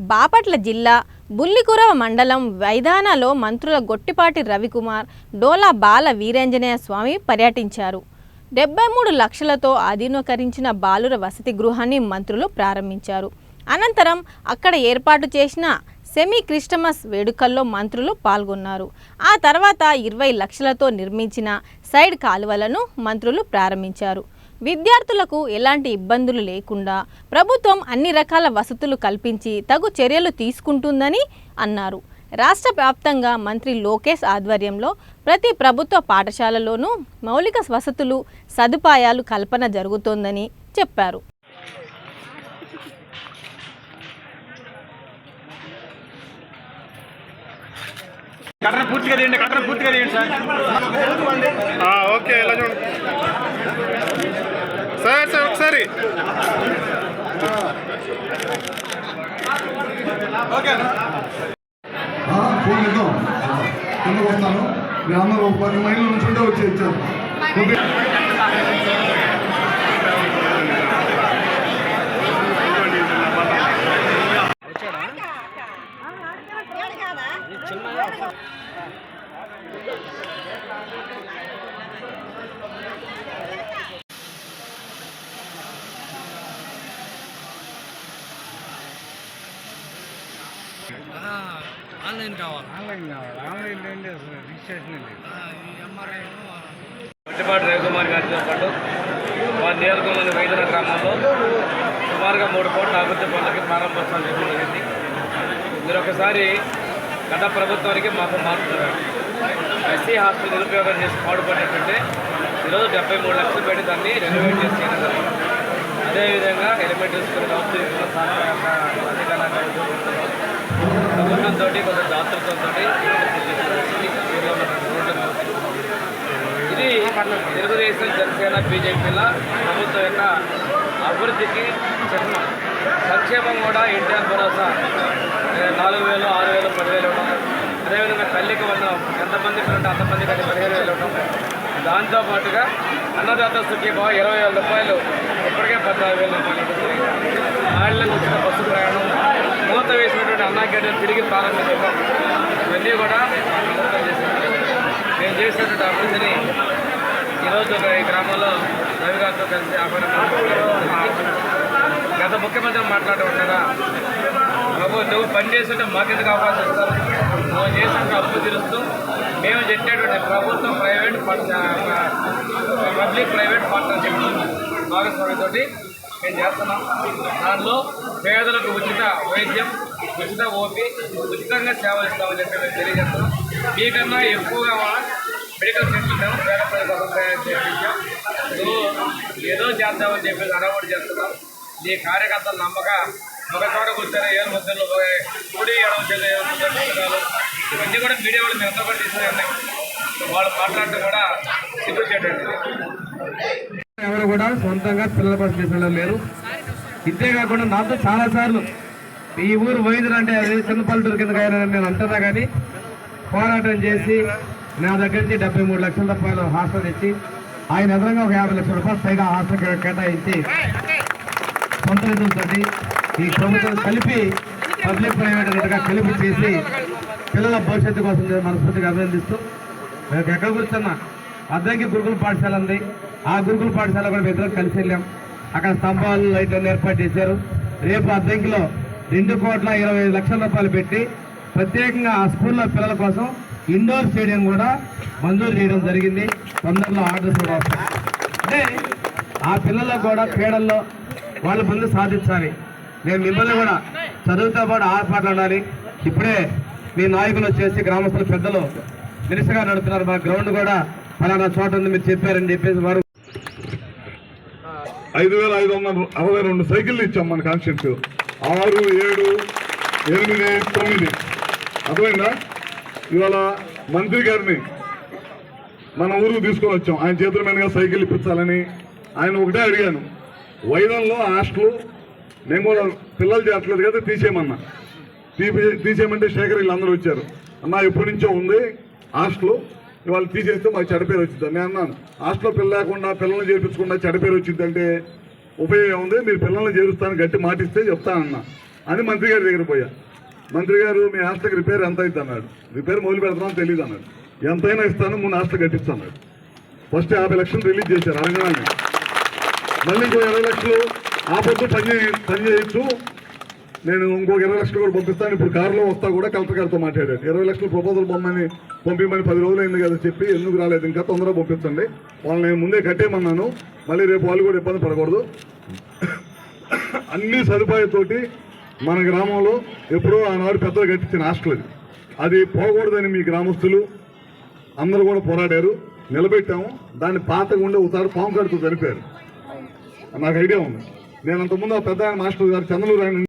బాపట్ల జిల్లా బుల్లికురవ మండలం వైదానాలో మంత్రుల గొట్టిపాటి రవికుమార్, డోలా బాల వీరాంజనేయ స్వామి పర్యటించారు. 73 లక్షలతో ఆధునీకరించిన బాలుర వసతి గృహాన్ని మంత్రులు ప్రారంభించారు. అనంతరం అక్కడ ఏర్పాటు చేసిన సెమీ క్రిస్టమస్ వేడుకల్లో మంత్రులు పాల్గొన్నారు. ఆ తర్వాత 20 లక్షలతో నిర్మించిన సైడ్ కాలువలను మంత్రులు ప్రారంభించారు. విద్యార్థులకు ఎలాంటి ఇబ్బందులు లేకుండా ప్రభుత్వం అన్ని రకాల వసతులు కల్పించి తగు చర్యలు తీసుకుంటుందని అన్నారు. రాష్ట్ర వ్యాప్తంగా మంత్రి లోకేష్ ఆధ్వర్యంలో ప్రతి ప్రభుత్వ పాఠశాలలోనూ మౌలిక వసతులు, సదుపాయాలు కల్పన జరుగుతోందని చెప్పారు. ఓకే సార్ ఒకసారి కిందకు వస్తాను. మీరు అందరూ 10 మైళ్ళ నుంచి ఉంటే వచ్చి ఇచ్చారు. ఆన్లైన్ కావాలి. ఆన్లైన్ ఏంటి రిజిస్ట్రేషన్ ఏంటి? గొట్టిపాటి రవికుమార్ గారితో పాటు వారి నియోజకవర్గంలోని వైద్యుల గ్రామంలో సుమారుగా 3 కోట్ల అభివృద్ధి పనులకి ప్రారంభోత్సవం చేయడం జరిగింది. మీరు ఒకసారి గత ప్రభుత్వానికి మాకు మారుతున్నారు. ఎస్సీ హాస్టల్ నిరుపయోగం చేసి పాడుపడినట్టుంటే ఈరోజు 73 లక్షలు పెట్టి దాన్ని రెనోవేట్ చేసి చేయడం జరిగింది. అదేవిధంగా ఎలిమెంటరీ స్కూల్ కావచ్చు, ప్రభుత్వంతో కొంత దాతృత్వంతో ఇది తెలుగుదేశం, జనసేన, బీజేపీల ప్రభుత్వం యొక్క అభివృద్ధికి చిహ్నం. సంక్షేమం కూడా ఎన్టీఆర్ భరోసా 4,000, 6,000, 10,000 ఇవ్వడం. అదేవిధంగా తల్లికి వందనం ఎంతమందికి ఉంటే అంతమందికి అది 15,000 ఇవ్వడం. దాంతోపాటుగా అన్నదాత సుఖీభావ 20,000 రూపాయలు ఇప్పటికే 14,000 మహిళలకు వచ్చిన బస్సు ప్రయాణం, మూత వేసినటువంటి అన్నా క్యాంటీన్ తిరిగి ప్రారంభించడం, ఇవన్నీ కూడా ప్రభుత్వం చేసింది. మేము చేసినటువంటి అభివృద్ధిని ఈరోజు ఈ గ్రామంలో రవి గారితో కలిసి గత ముఖ్యమంత్రి మాట్లాడుకుంటారా, బాబు నువ్వు పని చేస్తుంటే మాకెందుకు అవకాశం ఇస్తారు, నువ్వు చేసినట్టు అప్పు తీరుస్తూ మేము చెప్పేటువంటి ప్రభుత్వం, ప్రైవేట్ పబ్లిక్ ప్రైవేట్ పార్ట్నర్షిప్ భాగస్వామ్యంతో మేము చేస్తున్నాం. దానిలో పేదలకు ఉచిత వైద్యం, ఉచిత ఓపీ, ఉచితంగా సేవలు ఇస్తామని చెప్పి మేము తెలియజేస్తున్నాం. మీకన్నా ఎక్కువగా మెడికల్ సెంటర్ మేము పేద ప్రజల కోసం తయారు చేయించాం. ఏదో చేద్దామని చెప్పి అడవాడు చేస్తున్నాం. ఈ కార్యకర్తల నమ్మక ఒక చోట కూర్చొని 7 ముద్దలు కూడి 7 ముద్దలు 7 ముద్దలు పుస్తకాలు ఇవన్నీ కూడా మీడియా వాళ్ళు మేము ఎంతో కూడా తీసుకున్నాయి. వాళ్ళు మాట్లాడటం కూడా సిగ్గుచేటండి. ఎవరు కూడా సొంతంగా పిల్లల కోసం తీసుకెళ్ళడం లేరు. ఇంతేకాకుండా నాతో చాలాసార్లు ఈ ఊరు వైద్యులు అంటే అది చిన్న పల్లెటూరు కింద నేను అంటున్నా కానీ పోరాటం చేసి నా దగ్గర నుంచి 73 లక్షల రూపాయలు హాస్టల్ ఇచ్చి ఆయన ఎదురుగా ఒక 50 లక్షల రూపాయలు పైగా హాస్టల్ కేటాయించి సొంత నిధులతో ఈ ప్రభుత్వం కలిపి పబ్లిక్ ప్రైవేట్ అన్నట్టుగా కలిపి చేసి పిల్లల భవిష్యత్తు కోసం మనస్ఫూర్తిగా అభినందిస్తూ మేము ఎక్కడ కూర్చున్నా అద్దంకి గురుకుల పాఠశాల ఉంది. ఆ గురుకుల పాఠశాల కూడా మేము ఇద్దరం కలిసి వెళ్ళాం. అక్కడ స్తంభాలు, లైట్లను ఏర్పాటు చేశారు. రేపు అద్దంకిలో 2,20 లక్షల రూపాయలు పెట్టి ప్రత్యేకంగా ఆ స్కూల్లో పిల్లల కోసం ఇండోర్ స్టేడియం కూడా మంజూరు చేయడం జరిగింది. తొందరలో ఆర్డర్స్ కూడా వస్తాయి. అంటే ఆ పిల్లలకు కూడా క్రీడల్లో వాళ్ళ పనులు సాధించాలి. నేను మిమ్మల్ని కూడా చదువుతో పాటు ఆటపాటలు ఆడాలి. ఇప్పుడే మీ నాయకులు వచ్చేసి గ్రామస్తుల పెద్దలు నిరసగా నడుపుతున్నారు. మా గ్రౌండ్ కూడా ఫలానా చోట ఉంది మీరు చెప్పారని చెప్పేసి వారు 5,562 సైకిళ్ళు ఇచ్చాం మన కాన్స్టిట్యూన్సీ. 6, 7, 8, 9 అర్థమైందా? ఇవాళ మంత్రి గారిని మన ఊరికి తీసుకొని వచ్చాం. ఆయన చేతుల మీదుగా సైకిల్ ఇప్పించాలని ఆయన ఒకటే అడిగాను. వైద్యంలో హాస్టల్ నేను కూడా పిల్లలు చేస్తలేదు కదా తీసేయమన్నా. తీసేయమంటే శేఖర్ వీళ్ళందరూ వచ్చారు. అన్న ఎప్పటి నుంచో ఉంది హాస్టల్, ఇవాళ తీసేస్తే మాకు చెడపేరు వచ్చింది. నేను అన్నాను హాస్టల్లో పిల్ల లేకుండా పిల్లల్ని చేర్పించకుండా చెడపేరు వచ్చిందంటే ఉపయోగం ఉంది, మీరు పిల్లల్ని చేరుస్తాను గట్టి మాటిస్తే చెప్తానన్నా. అని మంత్రి గారి దగ్గర పోయా. మంత్రి గారు మీ హాస్టల్కి రిపేర్ ఎంత అవుతుంది అన్నాడు. రిపేర్ మొదలు పెడతామని తెలియదు అన్నాడు. ఎంతైనా ఇస్తాను, ముందు హాస్టల్ కట్టిస్తాను. ఫస్ట్ 50 లక్షలు రిలీజ్ చేశారు అడగడానికి. మళ్ళీ ఇంకో 20 లక్షలు ఆ పొద్దు పని చేయొచ్చు, నేను ఇంకొక 20 లక్షలు కూడా పంపిస్తాను, ఇప్పుడు కారులో వస్తా కూడా కలెక్టర్ గారితో మాట్లాడాను. 20 లక్షలు ప్రపోజల్ పంపమని 10 రోజులు అయింది కదా చెప్పి, ఎందుకు రాలేదు, ఇంకా తొందరగా పంపించండి, వాళ్ళని నేను ముందే కట్టేయమన్నాను, మళ్ళీ రేపు వాళ్ళు కూడా ఇబ్బంది పడకూడదు. అన్ని సదుపాయాలతోటి మన గ్రామంలో ఎప్పుడో ఆనాడు పెద్దలు కట్టించిన హాస్టల్ అది పోకూడదని మీ గ్రామస్తులు అందరూ కూడా పోరాడారు, నిలబెట్టాము. దాన్ని పాతగా ఉండే ఒకసారి పాము కడుతూ చనిపోయారు, నాకు ఐడియా ఉంది. నేను అంతకుముందు ఆ పెద్ద ఆయన మాస్టర్ గారు చంద్రలూరు ఆయన